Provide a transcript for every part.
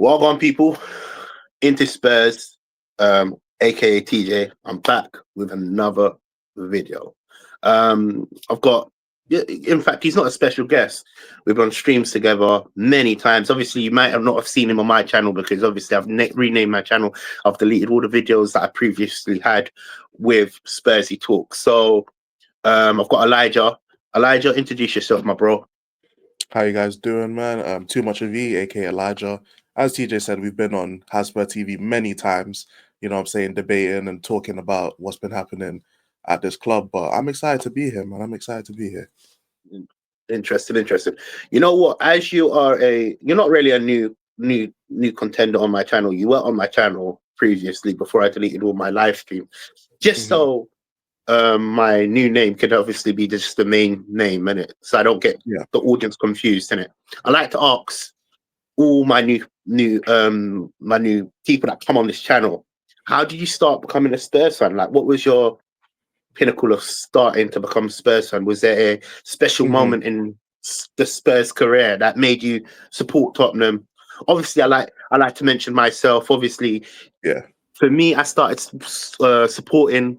Well on, people. Into Spurs, aka TJ. I'm back with another video. I've got, in fact, he's not a special guest. We've been on streams together many times. Obviously, you might have not have seen him on my channel because obviously I've renamed my channel. I've deleted all the videos that I previously had with Spursy Talk. So I've got Elijah. Elijah, introduce yourself, my bro. How you guys doing, man? Too Much of E, aka Elijah. As TJ said, we've been on Hasper TV many times, you know what I'm saying, debating and talking about what's been happening at this club. But I'm excited to be here, man. I'm excited to be here. Interesting. You know what? As you're not really a new contender on my channel. You were on my channel previously before I deleted all my live stream, just so my new name could obviously be just the main name in it, so I don't get the audience confused in it. I like to ask all my new people that come on this channel, how did you start becoming a Spurs fan? Like, what was your pinnacle of starting to become Spurs fan? Was there a special moment in the Spurs career that made you support Tottenham? Obviously, I like to mention myself. Obviously, for me, I started supporting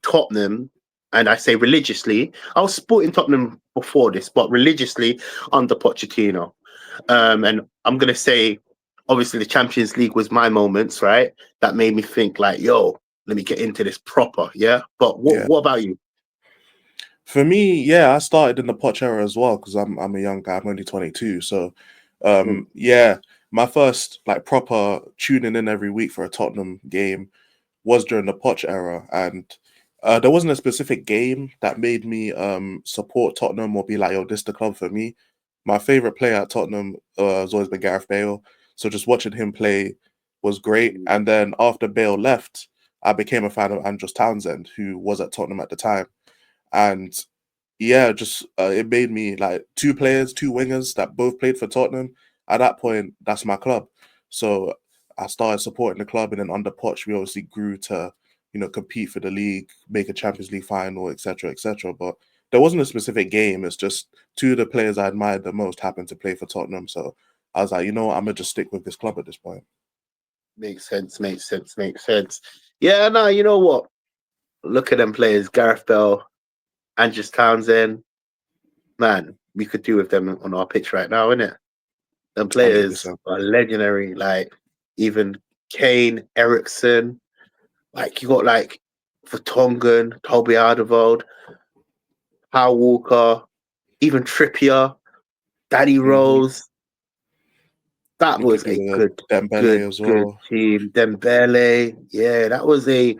Tottenham, and I say religiously. I was supporting Tottenham before this, but religiously under Pochettino. And I'm gonna say, obviously, the Champions League was my moments, right? That made me think like, yo, let me get into this proper, yeah. But what about you? For me, I started in the Poch era as well because I'm a young guy. I'm only 22, so my first like proper tuning in every week for a Tottenham game was during the Poch era, and there wasn't a specific game that made me support Tottenham or be like, yo, this is the club for me. My favorite player at Tottenham has always been Gareth Bale, so just watching him play was great. And then after Bale left, I became a fan of Andros Townsend, who was at Tottenham at the time. And it made me like two wingers that both played for Tottenham. At that point, that's my club. So I started supporting the club, and then under Poch, we obviously grew to, compete for the league, make a Champions League final, etc., etc. But there wasn't a specific game. It's just two of the players I admired the most happened to play for Tottenham. So I was like, I'm gonna just stick with this club at this point. Makes sense. Yeah, no, you know what? Look at them players, Gareth Bale, Andros Townsend. Man, we could do with them on our pitch right now, innit? Them players 100%. are legendary. Like even Kane, Ericsson, like you got like Vertonghen, Toby Alderweireld, Kyle Walker, even Trippier, Danny Rose. That was a good team. Dembele, yeah, that was a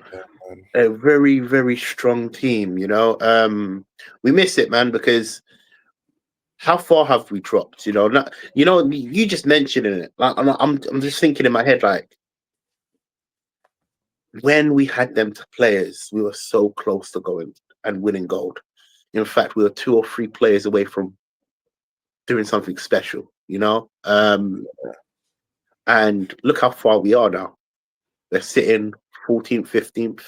very, very strong team. We miss it, man, because how far have we dropped? You just mentioned it. Like, I'm just thinking in my head, like when we had them to players, we were so close to going and winning gold. In fact, we were 2 or 3 players away from doing something special. And look how far we are now. They're sitting 14th, 15th.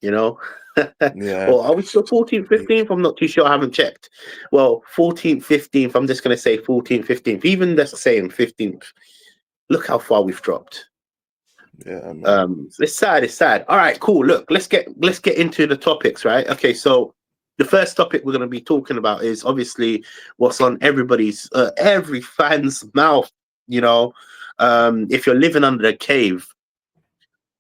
Or are we still 14th, 15th? I'm not too sure. I haven't checked. Well, 14th, 15th. I'm just going to say 14th, 15th. Even that's saying 15th. Look how far we've dropped. It's sad. All right, cool. Look, let's get into the topics, right? Okay, so the first topic we're going to be talking about is obviously what's on everybody's every fan's mouth. If you're living under a cave,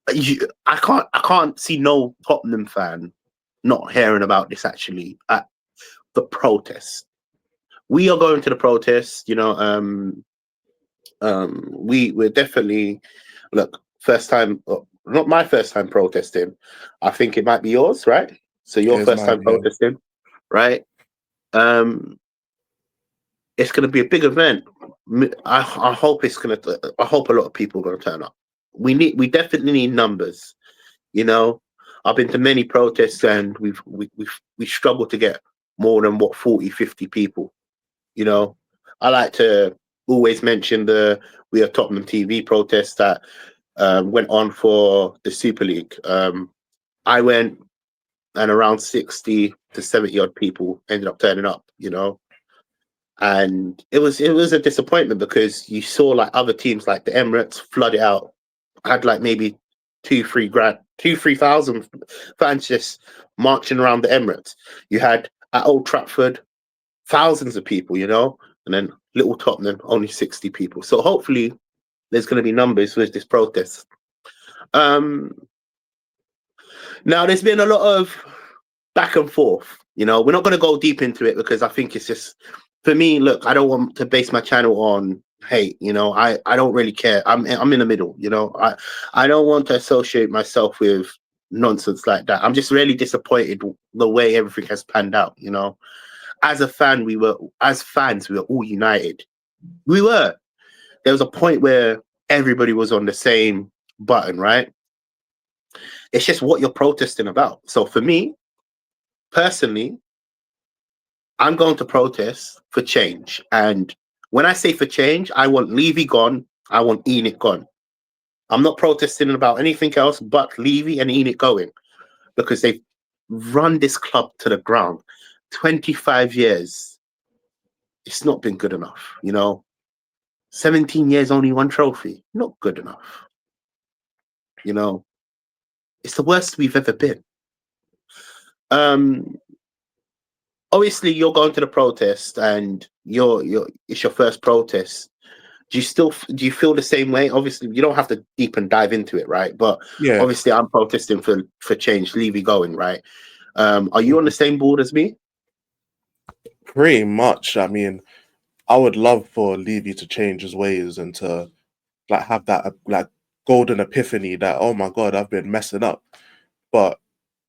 I can't see no Tottenham fan not hearing about this actually at the protest. We are going to the protest, we're definitely, look, first time, not my first time protesting. I think it might be yours, right? So your first time protesting, right? It's going to be a big event. I hope I hope a lot of people are going to turn up. We definitely need numbers. I've been to many protests and we struggle to get more than 40, 50 people. I like to always mention the We Are Tottenham TV protest that went on for the Super League. I went, and around 60 to 70 odd people ended up turning up, and it was a disappointment because you saw like other teams like the Emirates flood it out, had like maybe 3,000 fans just marching around the Emirates. You had at Old Trafford thousands of people, and then Little Tottenham only 60 people. So hopefully there's going to be numbers with this protest. Now there's been a lot of back and forth. We're not going to go deep into it because I think it's just, for me, look, I don't want to base my channel on hate. I don't really care. I'm in the middle. I don't want to associate myself with nonsense like that. I'm just really disappointed the way everything has panned out. As fans, we were all united. We were. There was a point where everybody was on the same button, right? It's just what you're protesting about. So for me, personally, I'm going to protest for change. And when I say for change, I want Levy gone. I want Enid gone. I'm not protesting about anything else but Levy and Enid going, because they've run this club to the ground. 25 years. It's not been good enough, 17 years, only one trophy. Not good enough. It's the worst we've ever been. Obviously you're going to the protest and it's your first protest. Do you feel the same way? Obviously you don't have to deep and dive into it, right? But Yeah, obviously I'm protesting for change, Levy going, right? Are you on the same board as me? pretty much. I mean, I would love for Levy to change his ways and to like have that like golden epiphany that, oh my god, I've been messing up. But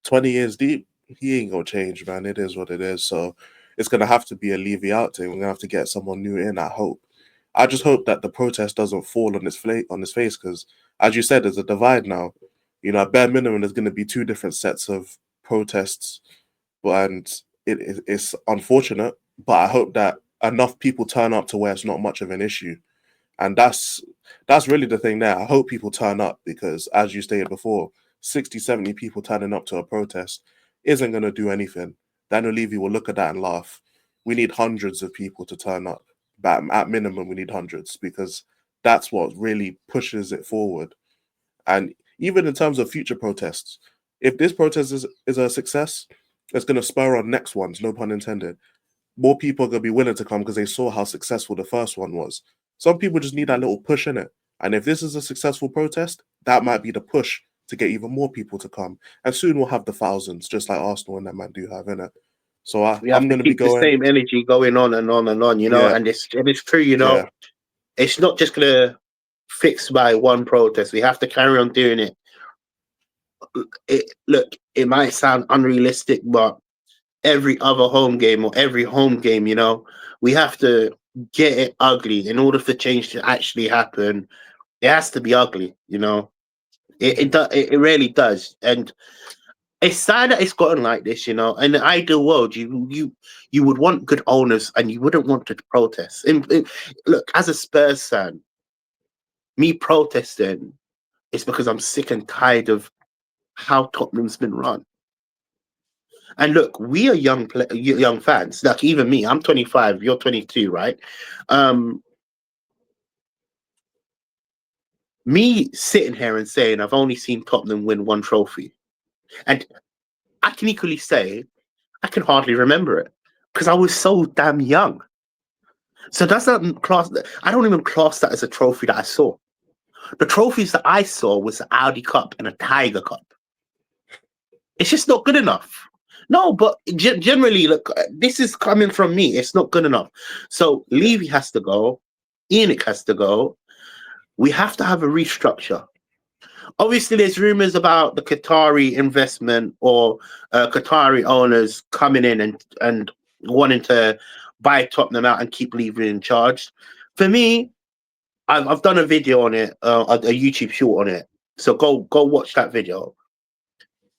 20 years deep, he ain't gonna change, man. It is what it is. So it's gonna have to be a Levy out thing. We're gonna have to get someone new in. I hope. I just hope that the protest doesn't fall on his face, because, as you said, there's a divide now. At bare minimum, there's going to be two different sets of protests, and it's unfortunate. But I hope that enough people turn up to where it's not much of an issue, and that's really the thing there. I hope people turn up because, as you stated before, 60, 70 people turning up to a protest isn't going to do anything. Daniel Levy will look at that and laugh. We need hundreds of people to turn up. But at minimum, we need hundreds, because that's what really pushes it forward. And even in terms of future protests, if this protest is a success, it's going to spur on next ones, no pun intended. More people are going to be willing to come because they saw how successful the first one was. Some people just need that little push in it. And if this is a successful protest, that might be the push to get even more people to come. And soon we'll have the thousands, just like Arsenal and that man do have in it. So We have I'm to going to be keep the going, same energy going on and on and on, yeah, and it's true, yeah, it's not just gonna fix by one protest. We have to carry on doing it. Look, it might sound unrealistic, but every other home game or every home game, we have to get it ugly in order for change to actually happen. It has to be ugly, it really does. And it's sad that it's gotten like this, In the ideal world, you would want good owners and you wouldn't want to protest. Look, as a Spurs fan, me protesting is because I'm sick and tired of how Tottenham's been run. And look, we are young fans. Like even me, I'm 25, you're 22, right? Um, Me sitting here and saying I've only seen Tottenham win one trophy, and I can equally say I can hardly remember it because I was so damn young. So that's not class. I don't even class that as a trophy that I saw. The trophies that I saw was the Audi Cup and a Tiger Cup. It's just not good enough. No, but generally, look, this is coming from me. It's not good enough. So Levy has to go. Enoch has to go. We have to have a restructure. Obviously, there's rumors about the Qatari investment or Qatari owners coming in and wanting to buy Tottenham out and keep Levy in charge. For me, I've done a video on it, a YouTube short on it. So go watch that video.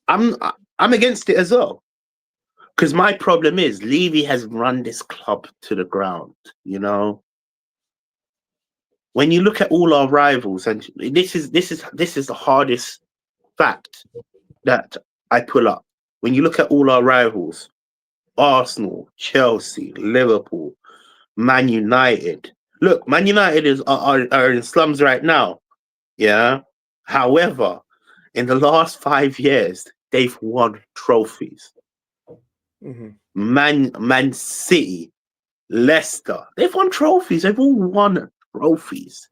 I'm against it as well. Because my problem is Levy has run this club to the ground, When you look at all our rivals, and this is the hardest fact that I pull up. When you look at all our rivals, Arsenal, Chelsea, Liverpool, Man United. Look, Man United are in slums right now. Yeah. However, in the last 5 years, they've won trophies. Mhm. Man City, Leicester, they've won trophies. They've all won trophies.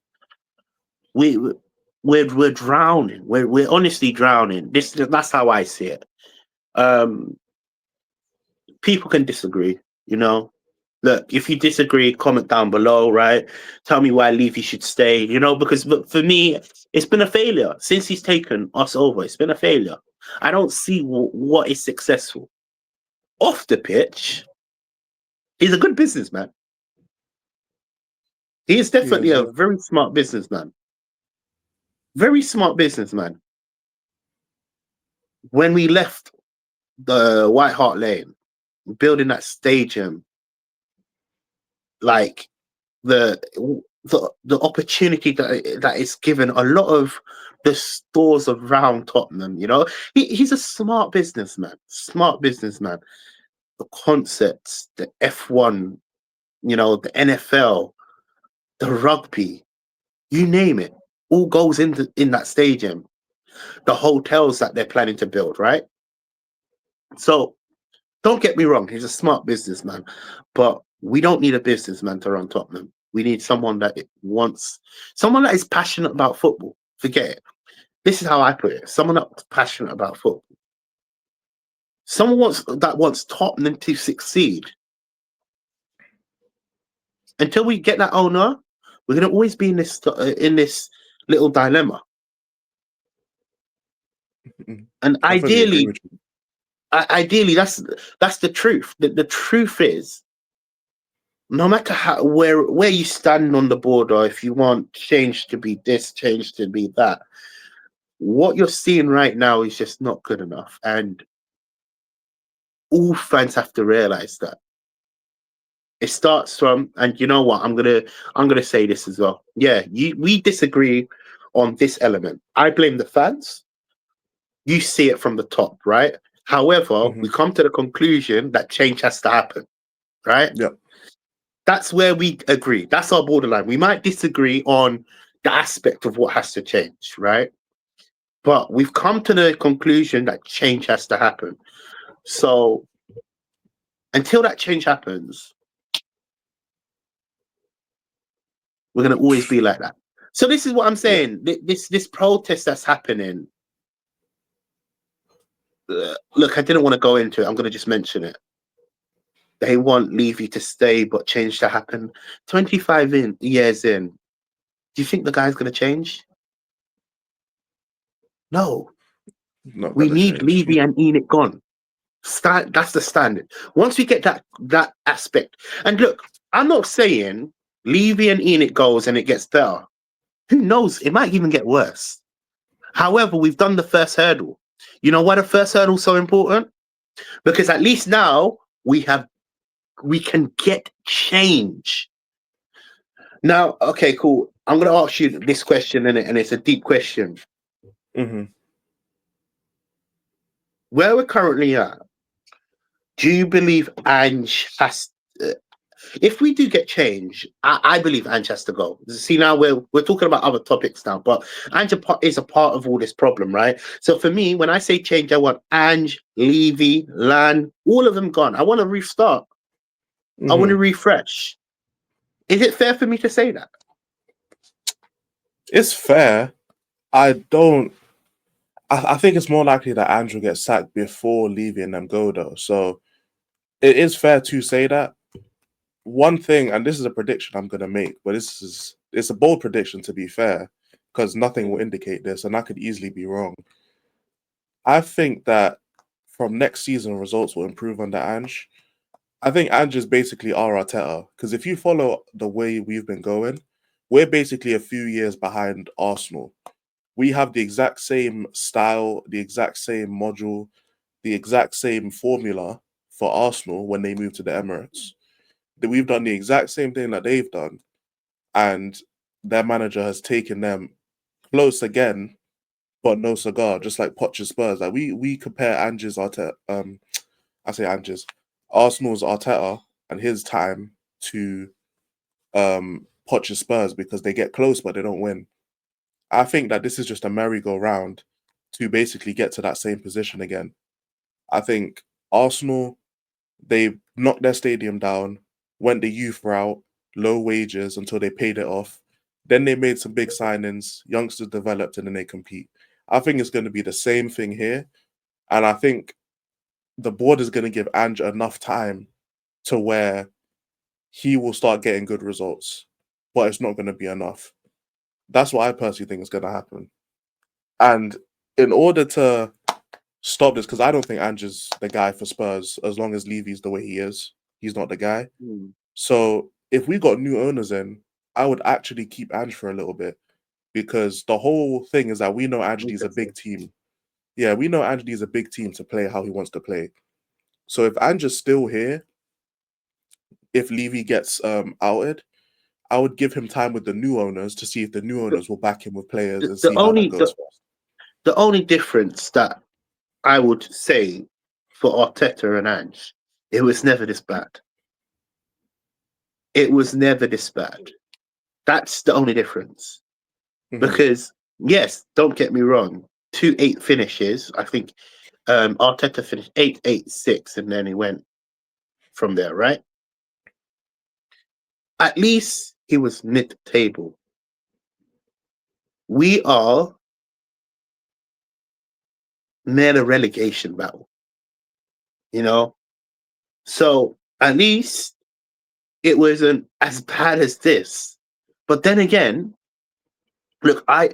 We we're drowning. We're honestly drowning. That's how I see it. Um, People can disagree. You know, look, if you disagree, comment down below. Right? Tell me why Levy should stay. You know, because but for me, it's been a failure since he's taken us over. It's been a failure. I don't see what is successful off the pitch. He's a good businessman. He is He definitely is, a yeah. very smart businessman. Very smart businessman. When we left the White Hart Lane, building that stadium, like the the opportunity that is given a lot of the stores around Tottenham, you know, he's a smart businessman. Smart businessman. The concerts, the F1, you know, the NFL, the rugby, you name it, all goes in that stadium. The hotels that they're planning to build, right? So don't get me wrong, he's a smart businessman, but we don't need a businessman to run Tottenham. We need someone that is passionate about football. Forget it. This is how I put it. Someone that's passionate about football. Someone that wants Tottenham to succeed. Until we get that owner, we're going to always be in this little dilemma. Mhm. And I fully agree with you. ideally, that's the truth. The truth is, no matter where you stand on the border, if you want change to be this, change to be that, what you're seeing right now is just not good enough, and all fans have to realize that. It starts from, and you know what, I'm gonna say this as well. Yeah, we disagree on this element. I blame the fans. You see it from the top, right? However, we Mhm. come to the conclusion that change has to happen, right? Yep. That's where we agree. That's our borderline. We might disagree on the aspect of what has to change, right? But we've come to the conclusion that change has to happen. So until that change happens, we're going to always be like that. So this is what I'm Yeah. saying. This protest that's happening. Look, I didn't want to go into it. I'm going to just mention it. They want Levy to stay, but change to happen. 25 years in, do you think the guy's going to change? No. Not We gonna need change. Levy and Enid gone. That's the standard. Once we get that aspect, and look, I'm not saying Levy and Enid goes and it gets better. Who knows? It might even get worse. However, we've done the first hurdle. You know why the first hurdle is so important? Because at least now we can get change. Now, okay, cool. I'm gonna ask you this question, and it's a deep question. Mhm. Where we're currently at, do you believe Ange has? If we do get change, I believe Ange has to go. See, now we're talking about other topics now, but Ange is a part of all this problem, right? So for me, when I say change, I want Ange, Levy, Lan, all of them gone. I want to restart. I want to Mhm. refresh. Is it fair for me to say that? It's fair. I don't. I think it's more likely that Andrew gets sacked before leaving them go though. So it is fair to say that. One thing, and this is a prediction I'm gonna make, but it's a bold prediction to be fair, because nothing will indicate this, and I could easily be wrong. I think that from next season results will improve under Ange. I think Ange is basically our Arteta, because if you follow the way we've been going, we're basically a few years behind Arsenal. We have the exact same style, the exact same module, the exact same formula for Arsenal when they moved to the Emirates. That we've done the exact same thing that they've done, and their manager has taken them close again, but no cigar, just like Poch's Spurs. Like we compare Ange's Arteta, I say Ange's Arsenal's Arteta and his time to Poch's Spurs because they get close but they don't win. I think that this is just a merry-go-round to basically get to that same position again. I think Arsenal, they knocked their stadium down, went the youth route, low wages until they paid it off. Then they made some big signings, youngsters developed, and then they compete. I think it's going to be the same thing here. And I think the board is going to give Ange enough time to where he will start getting good results, but it's not going to be enough. That's what I personally think is going to happen. And in order to stop this, because I don't think Ange is the guy for Spurs as long as Levy's the way he is. He's not the guy. Mm. So if we got new owners in, I would actually keep Ange for a little bit because the whole thing is that we know Ange needs a big team. Yeah, we know Ange needs a big team to play how he wants to play. So if Ange is still here, if Levy gets outed, I would give him time with the new owners to see if the new owners will back him with players and The see how that only goes first. the only difference that I would say for Arteta and Ange, it was never this bad. It was never this bad. That's the only difference. Mhm. Because yes, don't get me wrong, 2-8 finishes. I think Arteta finished 8-8-6, and then he went from there, right? At least he was mid-table. We are near the relegation battle, you know. So at least it wasn't as bad as this. But then again, look, I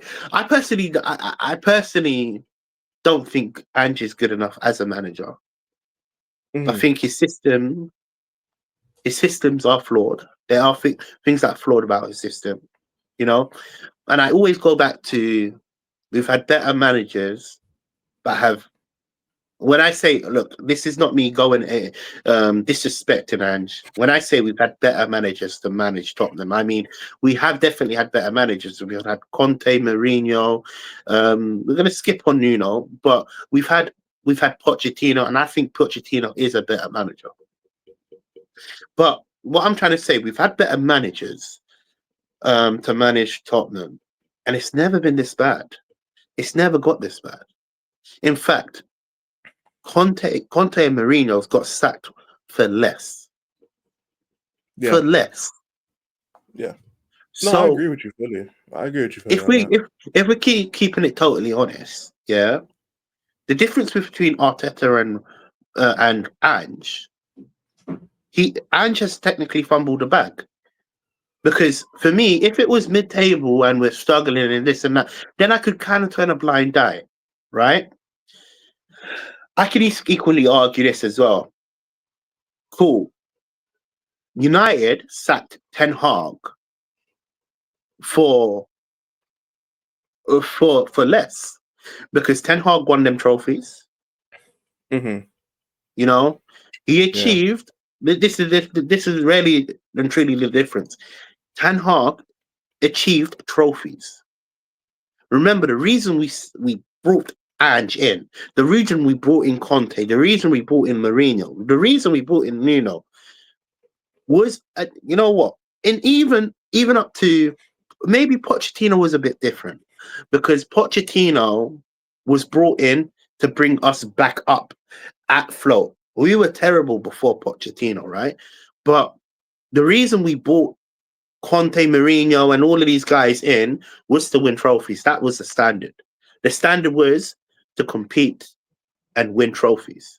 personally don't think Ange is good enough as a manager. I Mhm. think his systems are flawed. There are things that are flawed about his system, you know. And I always go back to we've had better managers that have. When I say, look, this is not me going disrespecting Ange. When I say we've had better managers to manage Tottenham, I mean we have definitely had better managers. We've had Conte, Mourinho. We're going to skip on Nuno, but we've had Pochettino, and I think Pochettino is a better manager. But what I'm trying to say, we've had better managers to manage Tottenham, and it's never been this bad. It's never got this bad. In fact, Conte and Mourinho's got sacked for less. Yeah, For less. yeah. No, I So agree with you fully. I agree with you fully if on we that. if we keeping it totally honest, yeah, the difference between Arteta and Ange, Ange has technically fumbled the bag. Because for me, if it was mid-table and we're struggling and this and that, then I could kind of turn a blind eye, right? I can equally argue this as well. Cool. United sacked Ten Hag for for less because Ten Hag won them trophies. Mhm. You know, he Yeah. achieved. This is really and truly the difference. Ten Hag achieved trophies. Remember the reason we brought Ange in, the reason we brought in Conte, the reason we brought in Mourinho, the reason we brought in Nuno was, you know what? And even up to maybe Pochettino was a bit different because Pochettino was brought in to bring us back up at flow. We were terrible before Pochettino, right? But the reason we brought Conte, Mourinho, and all of these guys in was to win trophies. That was the standard. The standard was to compete and win trophies.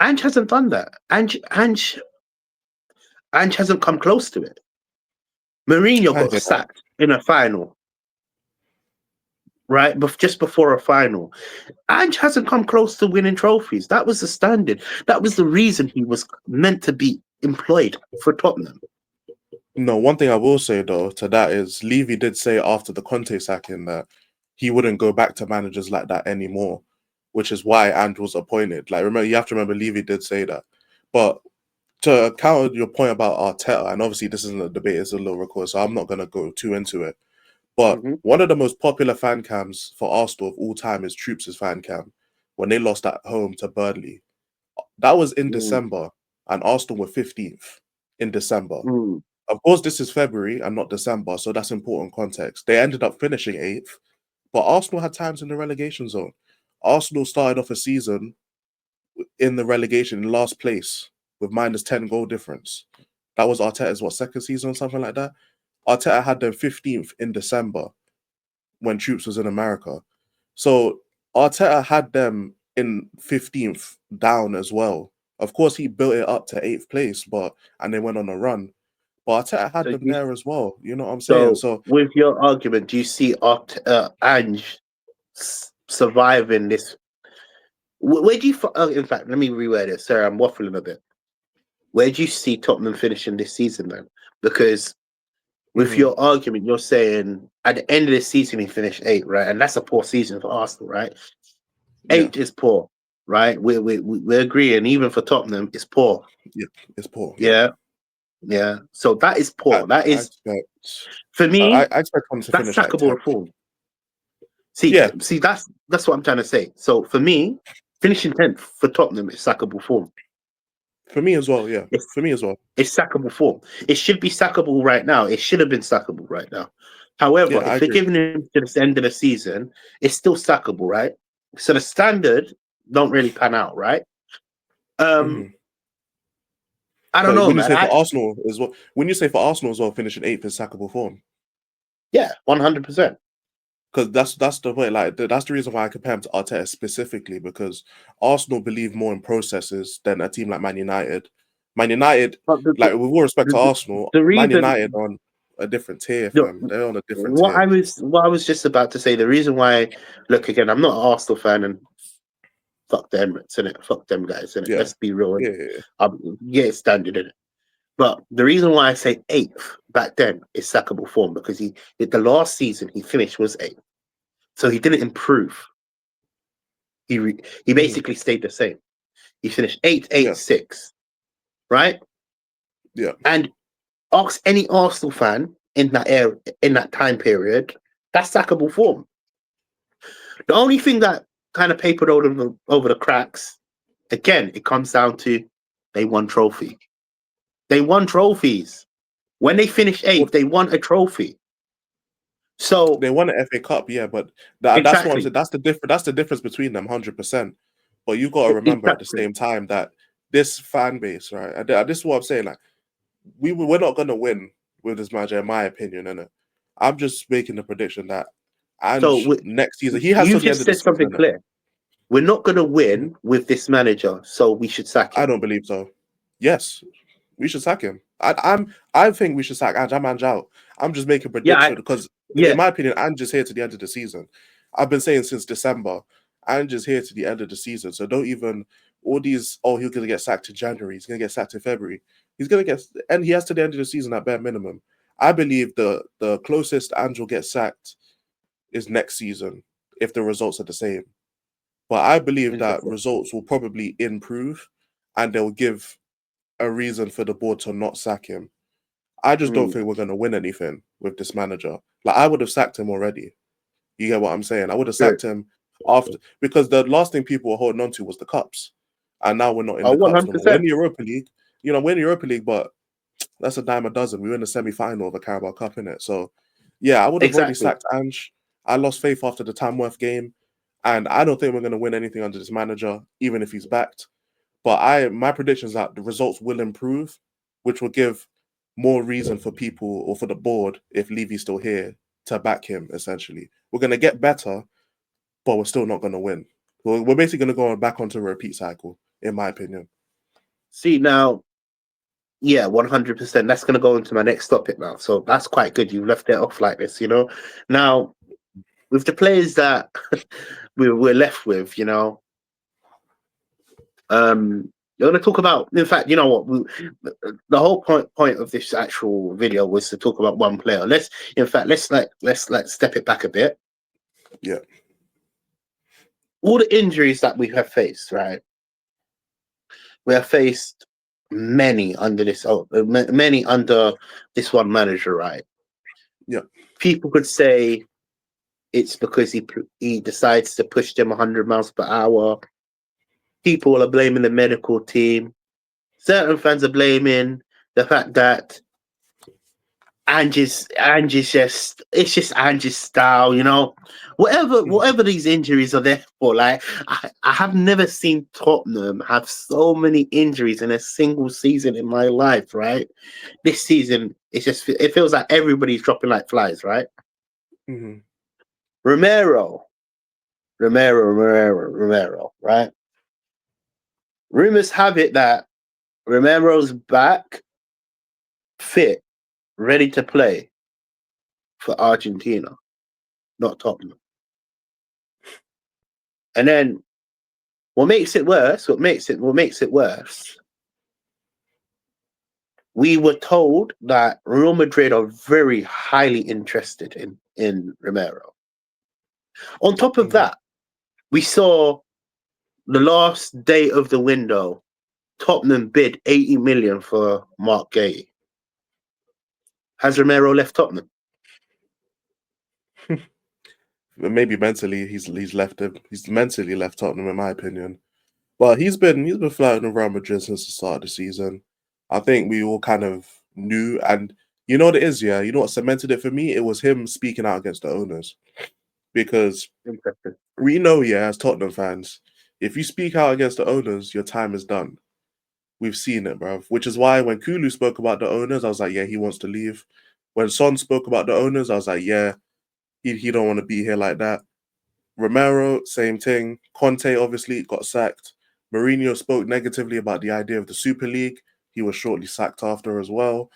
Ange hasn't done that. Ange hasn't come close to it. Mourinho I got hear that. sacked in a final, right? But just before a final. Ange hasn't come close to winning trophies. That was the standard. That was the reason he was meant to be employed for Tottenham. No, one thing I will say though to that is Levy did say after the Conte sacking that he wouldn't go back to managers like that anymore, which is why Ange was appointed. Like, remember, you have to remember Levy did say that. But to counter your point about Arteta, and obviously this isn't a debate, it's a little record, so I'm not going to go too into it. But Mm-hmm. one of the most popular fan cams for Arsenal of all time is Troops' fan cam when they lost at home to Burnley. That was in Mm, December, and Arsenal were 15th in December. mm. Of course, this is February and not December, so that's important context. They ended up finishing 8th, but Arsenal had times in the relegation zone. Arsenal started off a season in the relegation in last place with -10 goal difference. That was Arteta's second season or something like that. Arteta had them 15th in December when Troops was in America. So Arteta had them in 15th down as well. Of course, he built it up to 8th place, and they went on a run. But Arteta had So, them there as well. You know what I'm saying? so So with your argument, do you see Ange surviving this? Where do you? In fact, let me reword it. Sorry, I'm waffling a bit. Where do you see Tottenham finishing this season then? Because with your argument, you're saying at the end of the season he finished 8th, right? And that's a poor season for Arsenal, right? yeah, 8th is poor, right? We're agreeing. Even for Tottenham, it's poor. yeah, it's poor. Yeah, Yeah, yeah. So that is I, poor. That I is expect for me. I expect them to That's finish like sackable 10th. reform. See, Yeah, see, that's what I'm trying to say. So for me, finishing 10th for Tottenham is sackable form. for me as well. Yeah, It's for me as well. it's sackable form. It should be sackable right now. It should have been sackable right now. However, Yeah, I if they're agree. giving him to the end of the season, it's still sackable, right? So the standard don't really pan out, right? Um, hmm I don't So know, when you man. say for Arsenal as well, when you say for Arsenal as well, finishing 8th is sackable form. Yeah, 100%. Because that's the way, like that's the reason why I compare him to Arteta specifically, because Arsenal believe more in processes than a team like Man United. Man United, But like with all respect to the, Arsenal, the Man reason, United on a different tier, the, fam. They're on a different what tier. I was just about to say, the reason why, look again, I'm not an Arsenal fan, and fuck the Emirates, innit? Fuck them guys, innit? Yeah, Let's be real. yeah, And yeah, yeah, it's standard, innit? But the reason why I say 8th back then is sackable form because the last season he finished was 8th, so he didn't improve. He hmm basically stayed the same. He finished 8th, yeah, 8th, 6th, right? yeah. And ask any Arsenal fan in that era, in that time period, that's sackable form. The only thing that kind of papered over the cracks, again, it comes down to they won trophy. They won trophies. When they finished Well, 8th, they won a trophy. So they won an FA Cup, yeah, but that's what I'm exactly, saying. That's the difference between them, 100%. But you got to remember at the exactly. same time that this fan base, right? And this is what I'm saying. Like we're not gonna win with this manager, in my opinion. And I'm just making the prediction that So Ange next season he has you till the end just of the said season. something clear. We're not going to win with this manager, so we should sack I him. don't believe so. Yes, we should sack him. I think we should sack Ange. I'm Ange out. I'm just making a Yeah, prediction because, in yeah, my opinion, Ange is here to the end of the season. I've been saying since December, Ange is here to the end of the season. So don't even all these. Oh, he's gonna get sacked in January. He's gonna get sacked in February. He's gonna get, and he has to the end of the season at bare minimum. I believe the closest Ange will get sacked is next season if the results are the same. But I believe that interesting. results will probably improve, and they'll give a reason for the board to not sack him. I just don't Mm, think we're going to win anything with this manager. Like I would have sacked him already. You get what I'm saying? I would have good. sacked him after because the last thing people were holding on to was the cups, and now we're not in Oh, the cups no more. We're in 100%. the Europa League. We're in the Europa League, but that's a dime a dozen. We were in the semi-final of the Carabao Cup, in it. So, yeah, I would have already Exactly. sacked Ange. I lost faith after the Tamworth game, and I don't think we're going to win anything under this manager, even if he's backed. But my prediction is that the results will improve, which will give more reason for people or for the board, if Levy's still here, to back him. Essentially, we're going to get better, but we're still not going to win. We're basically going to go back onto a repeat cycle, in my opinion. See, now, yeah, 100%. That's going to go into my next topic now. So that's quite good. You left it off like this, Now, with the players that we're left with, you're going to talk about, in fact, you know what? The whole point of this actual video was to talk about one player. Let's step it back a bit. Yeah, All the injuries that we have faced, right? We have faced many under many under this one manager, right? yeah, People could say it's because he decides to push them 100 miles per hour. People are blaming the medical team. Certain fans are blaming the fact that Angie's just it's just Angie's style, you know. Whatever these injuries are there for. Like I have never seen Tottenham have so many injuries in a single season in my life, right? This season it feels like everybody's dropping like flies, right? Mm-hmm. Romero, Romero, right? Rumors have it that Romero's back, fit, ready to play for Argentina, not Tottenham. And then what makes it worse? We were told that Real Madrid are very highly interested in Romero. On top of Mm-hmm. that, we saw the last day of the window, Tottenham bid 80 million for Mark Gay. Has Romero left Tottenham? Maybe mentally he's left him. He's mentally left Tottenham, in my opinion. But he's been flirting with Real Madrid since the start of the season. I think we all kind of knew, and you know what it is, yeah. You know what cemented it for me? It was him speaking out against the owners, because Interesting. we know, yeah, as Tottenham fans, if you speak out against the owners, your time is done. We've seen it, bruv. Which is why when Kulu spoke about the owners, I was like, yeah, he wants to leave. When Son spoke about the owners, I was like, yeah, he don't want to be here like that. Romero, same thing. Conte obviously got sacked. Mourinho spoke negatively about the idea of the Super League. He was shortly sacked after as well.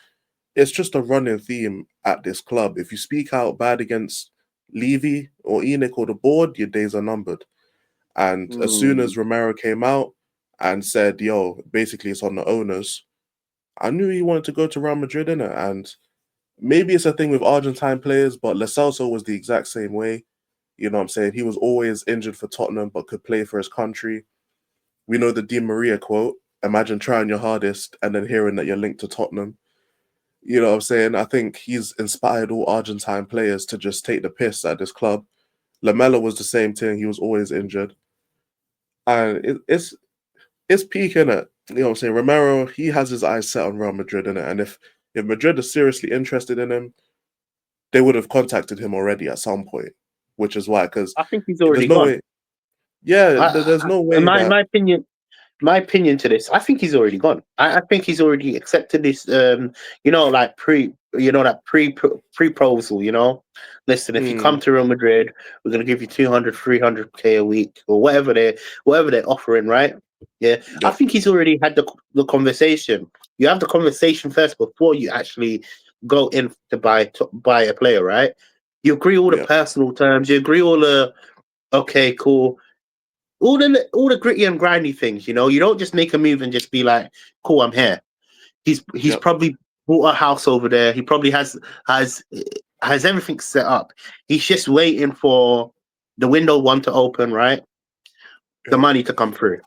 It's just a running theme at this club. If you speak out bad against Levy or Enoch or the board, your days are numbered. And as soon as Romero came out and said, yo, basically it's on the owners, I knew he wanted to go to Real Madrid, innit? And maybe it's a thing with Argentine players, but Lo Celso was the exact same way. You know what I'm saying? He was always injured for Tottenham, but could play for his country. We know the Di Maria quote, imagine trying your hardest and then hearing that you're linked to Tottenham. You know what I'm saying? I think he's inspired all Argentine players to just take the piss at this club. Lamella was the same thing. He was always injured. And it's peak, innit? You know what I'm saying? Romero, he has his eyes set on Real Madrid, innit? And if Madrid is seriously interested in him, they would have contacted him already at some point, which is why, because I think he's there's already no gone. way, yeah, there's no way My that, my opinion to this, I think he's already gone. I think he's already accepted this. Like that proposal. Listen, if you come mm, to Real Madrid, we're gonna give you 200, 300K a week or whatever they're offering, right? Yeah, I yep, think he's already had the conversation. You have the conversation first before you actually go in to buy a player, right? You agree all the yep, personal terms. You agree all the okay, cool, all the gritty and grindy things. You don't just make a move and just be like, "Cool, I'm here." He's yep, probably bought a house over there. He probably has has everything set up. He's just waiting for the window one to open, right? The yep, money to come through.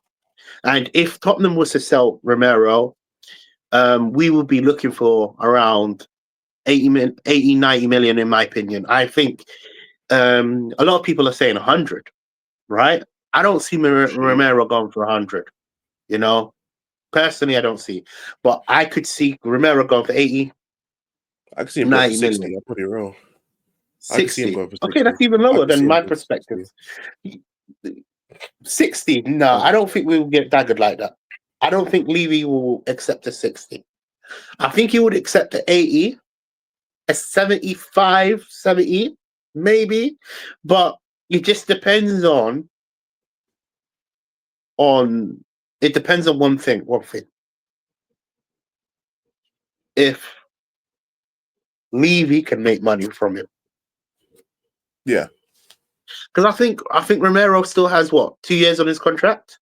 And if Tottenham was to sell Romero, we would be looking for around 90 million, in my opinion. I think a lot of people are saying 100, right? I don't see sheesh. Romero going for 100. You know, personally, I don't see, but I could see Romero going for 80, I could see him go for 90 60. million, I'm pretty real. I could see him 60. going for Okay, 60. that's even I lower could than see him my going for perspective. 60. 60. No, I don't think we will get daggered like that. I don't think Levy will accept a 60. I think he would accept a 80, a 75, 70, maybe, but it just depends on it depends on one thing. If Levy can make money from him. Yeah. Because I think Romero still has what, 2 years on his contract.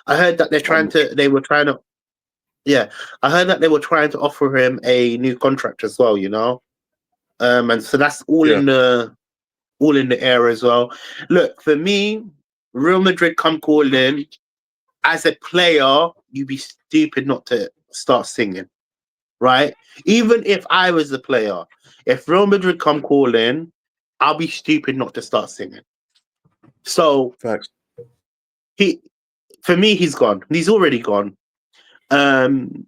I heard that I'm not sure. they were trying to yeah, I heard that they were trying to offer him a new contract as well. And so that's Yeah. all in the air as well. Look, for me, Real Madrid come calling. As a player, you'd be stupid not to start singing, right? Even if I was the player, if Real Madrid come calling, I'll be stupid not to start singing. So Facts. he, for me, he's gone. He's already gone. Um,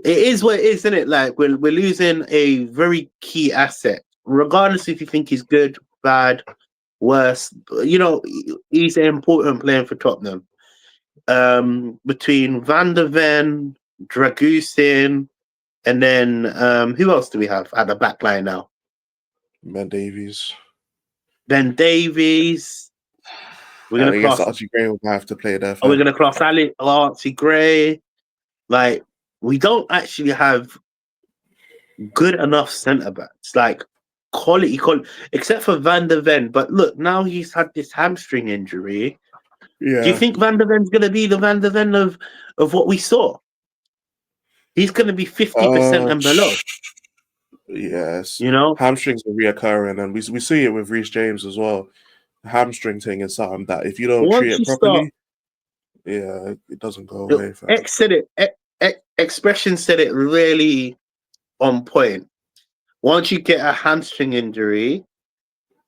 It is what it is, isn't it? Like we're losing a very key asset, regardless if you think he's good, bad, worse. You know, he's an important player for Tottenham. Between Van der Ven, Dragusin, and then who else do we have at the back line now? Ben Davies. Ben Davies. We're And gonna I guess class. Archie Gray will have to play there. Are we gonna class Ali Archie Gray? Like we don't actually have good enough centre backs. Like quality, except for Van der Ven. But look, now he's had this hamstring injury. Do you Yeah. think Van der Ven's gonna be the Van der Ven of what we saw? He's gonna be 50% and below. Yes. You know, Hamstrings are reoccurring, and we see it with Reece James as well. The hamstring thing is something that if you don't treat once it you start, properly, yeah, it doesn't go away. Fam. X said it. Expression said it really on point. Once you get a hamstring injury,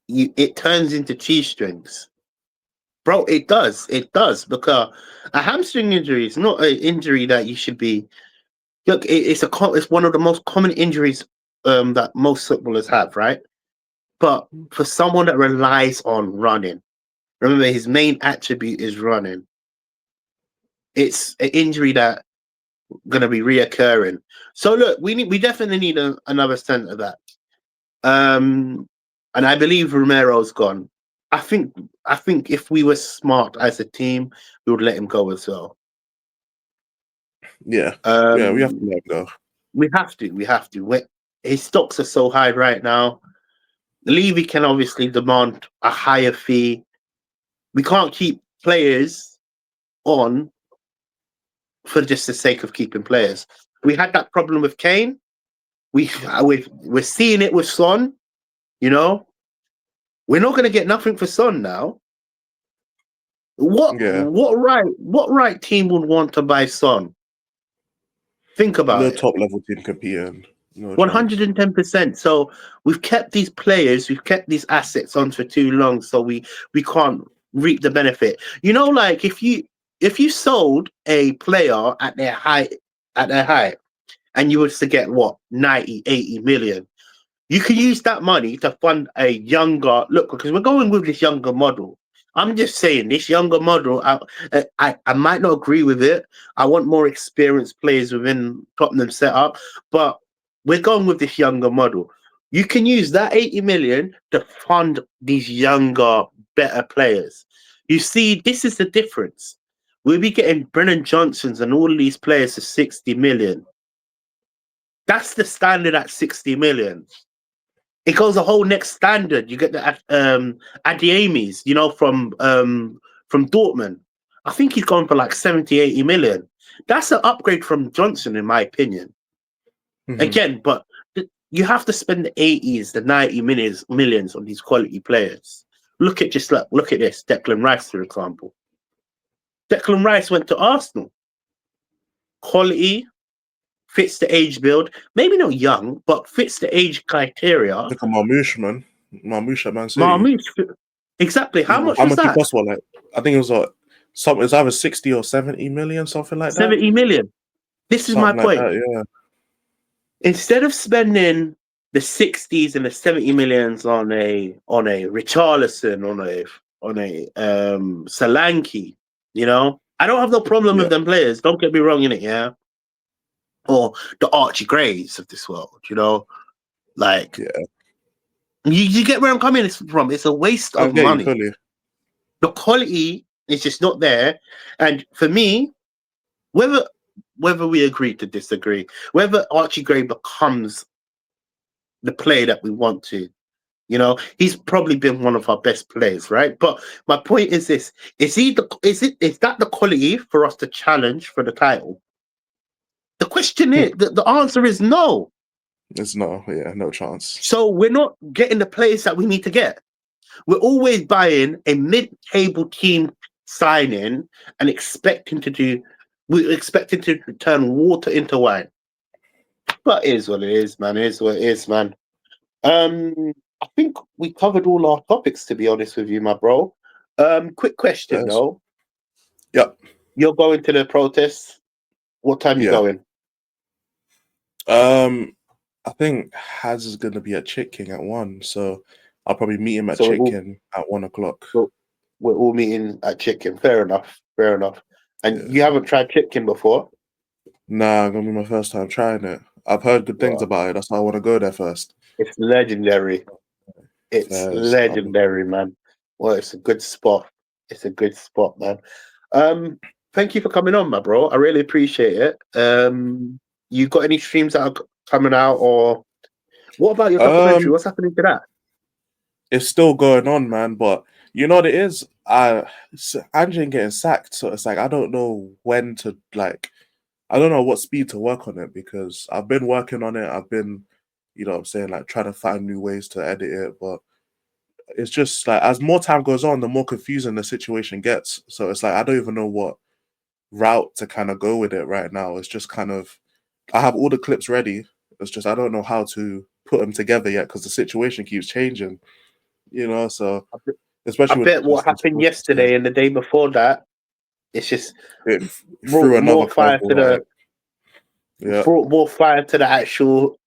it turns into cheese strings, bro. It does. It does because a hamstring injury is not an injury that you should be. Look, it's one of the most common injuries that most footballers have, right? But for someone that relies on running, remember his main attribute is running. It's an injury that going to be reoccurring. So look, we definitely need another centre back. And I believe Romero's gone. I think if we were smart as a team, we would let him go as well. Yeah, we have to let him go. We have to. His stocks are so high right now. Levy can obviously demand a higher fee. We can't keep players on for just the sake of keeping players. We had that problem with Kane. We're seeing it with Son. You know, we're not going to get nothing for Son now. What right team would want to buy Son? Think about No it. top level team competing. No 110%. So we've kept these players, we've kept these assets on for too long, so we can't reap the benefit. You know, like if you sold a player at their height, and you was to get what 90, 80 million, you can use that money to fund a younger look, because we're going with this younger model. I'm just saying this younger model. I might not agree with it. I want more experienced players within Tottenham setup, but we're going with this younger model. You can use that 80 million to fund these younger, better players. You see, this is the difference. We'll be getting Brennan Johnsons and all these players for 60 million. That's the standard at 60 million. It goes a whole next standard. You get the Adiemis, you know, from Dortmund. I think he's gone for like 70, 80 million. That's an upgrade from Johnson, in my opinion. Mm-hmm. Again, but you have to spend the 80s, the 90 millions on these quality players. Look at this. Declan Rice, for example. Declan Rice went to Arsenal. Quality, fits the age build. Maybe not young, but fits the age criteria. Look at Marmoush, man. Marmoush at Man City. Marmoush, exactly. How much was that? He cost? What, like, I think it was it's either 60 or 70 million, something like that. 70 million. This is something my point. That, yeah. Instead of spending the 60s and the 70 millions on a Richarlison, on a Solanke, you know, I don't have no problem with them players. Don't get me wrong in it, yeah. Or the Archie Grays of this world, you know, like you get where I'm coming from. It's a waste of money. The quality is just not there, and for me, whether we agree to disagree, whether Archie Gray becomes the player that we want to, you know, he's probably been one of our best players, right? But my point is this: is that the quality for us to challenge for the title? The question is, the answer is no. It's no, no chance. So we're not getting the players that we need to get. We're always buying a mid-table team signing and expecting to turn water into wine. But it is what it is, man. It is what it is, man. I think we covered all our topics, to be honest with you, my bro. Quick question, though. Yep. You're going to the protests. What time are you going? I think Haz is gonna be at Chick King at 1, so I'll probably meet him at So Chick King at 1 o'clock. we're all meeting at chicken. Fair enough. Fair enough. And Yeah. you haven't tried chicken before? Nah, gonna be my first time trying it. I've heard good things Well, about it. That's why I want to go there first. it's legendary. It's Fairs. legendary, man. Well, it's a good spot. It's a good spot, man. Thank you for coming on, my bro. I really appreciate it. You got any streams that are coming out, or what about your documentary? Um, What's happening to that? it's still going on, man. But you know what it is? Angie ain't getting sacked, so it's like I don't know when to like. I don't know what speed to work on it because I've been working on it. I've been, you know what I'm saying, like trying to find new ways to edit it. But it's just like as more time goes on, the more confusing the situation gets. So it's like I don't even know what route to kind of go with it right now. It's just kind of I have all the clips ready. It's just I don't know how to put them together yet because the situation keeps changing, you know. So I especially with bet what just this happened process, yesterday and the day before that, it's just it brought threw another more fire to curveball, right? the Yeah, brought more fire to the actual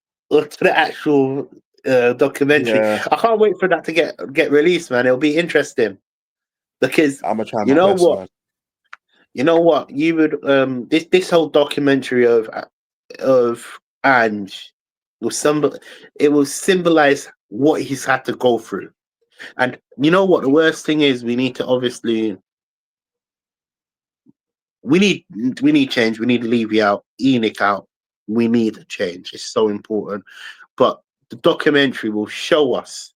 documentary. yeah. I can't wait for that to get released, man. It'll be interesting because I'm gonna try you my know best, what, man. you would this whole documentary of Ange will it will symbolize what he's had to go through. And you know what the worst thing is, we need to obviously we need we need change. We need Levy out, Enoch out. We need change. It's so important. But the documentary will show us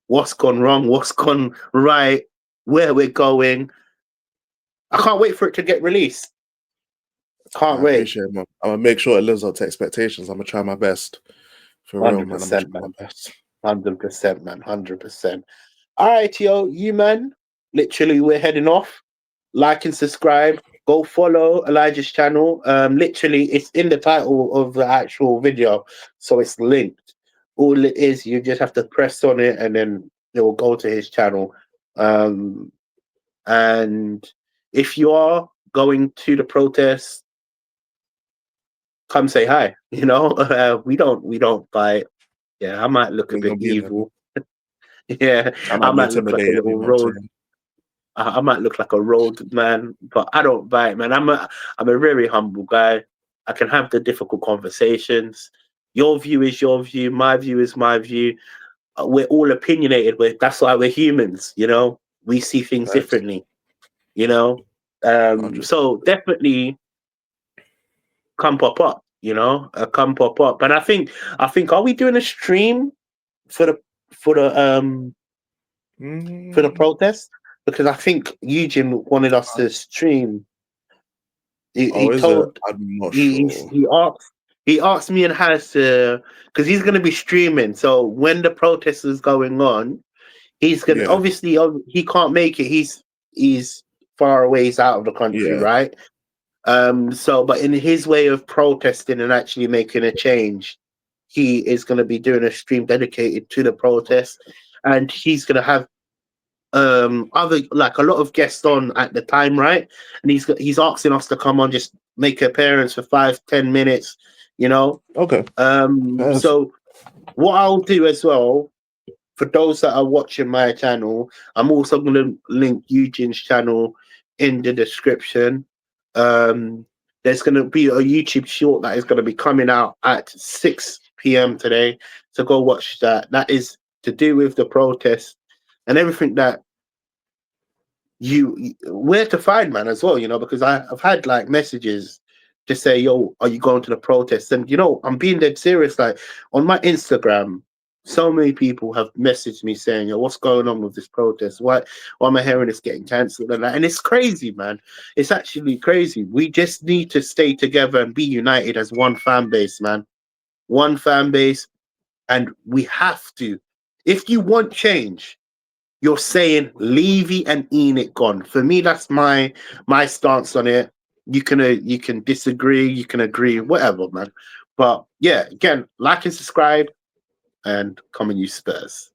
what's gone wrong, what's gone right, where we're going. I can't wait for it to get released. Can't I wait. appreciate it, man. I'm gonna make sure it lives up to expectations. I'm gonna try my best, for real, Hundred man. I'm gonna percent, try my man. best. 100%, man. 100%. All right, yo, you man. Literally, we're heading off. Like and subscribe. Go follow Elijah's channel. Literally, it's in the title of the actual video, so it's linked. All it is, you just have to press on it, and then it will go to his channel. And if you are going to the protest, come say hi. You know, we don't fight. Yeah, I might look a We ain't bit gonna be there. evil. Yeah, I'm I not gonna might look like a intimidate little anyone. road. Saying, I might look like a road man, but I don't bite, man. I'm a very humble guy. I can have the difficult conversations. Your view is your view. My view is my view. We're all opinionated. That's why we're humans. You know, we see things facts, differently. You know, 100. so definitely come pop up. You know, come pop up. And I think, are we doing a stream for the for the um for the Mm, protest? Because I think Eugene wanted us to stream. He oh, is it? told I'm not he sure. he asked me and Has to, because he's going to be streaming. So when the protest is going on, he's gonna Yeah, obviously he can't make it. He's far away. He's out of the country, yeah. right? So, but in his way of protesting and actually making a change, he is going to be doing a stream dedicated to the protest, and he's going to have other, like, a lot of guests on at the time, right? And he's asking us to come on, just make an appearance for 5-10 minutes, you know. Okay. Fairs. So what I'll do as well, for those that are watching my channel, I'm also going to link Eugene's channel in the description. um there's going to be a YouTube short that is going to be coming out at 6 p.m. today, so go watch that. That is to do with the protest and everything that where to find, man, as well, you know, because I've had like messages to say, yo, are you going to the protest? And you know, I'm being dead serious. Like, on my Instagram, so many people have messaged me saying, yo, what's going on with this protest? Why am I hearing it's getting cancelled and that? And it's crazy, man. It's actually crazy. We just need to stay together and be united as one fan base, man. One fan base. And we have to, if you want change, you're saying Levy and Enoch gone. For me, that's my stance on it. You can disagree, you can agree, whatever, man. But yeah, again, like and subscribe, and come and use Spurs.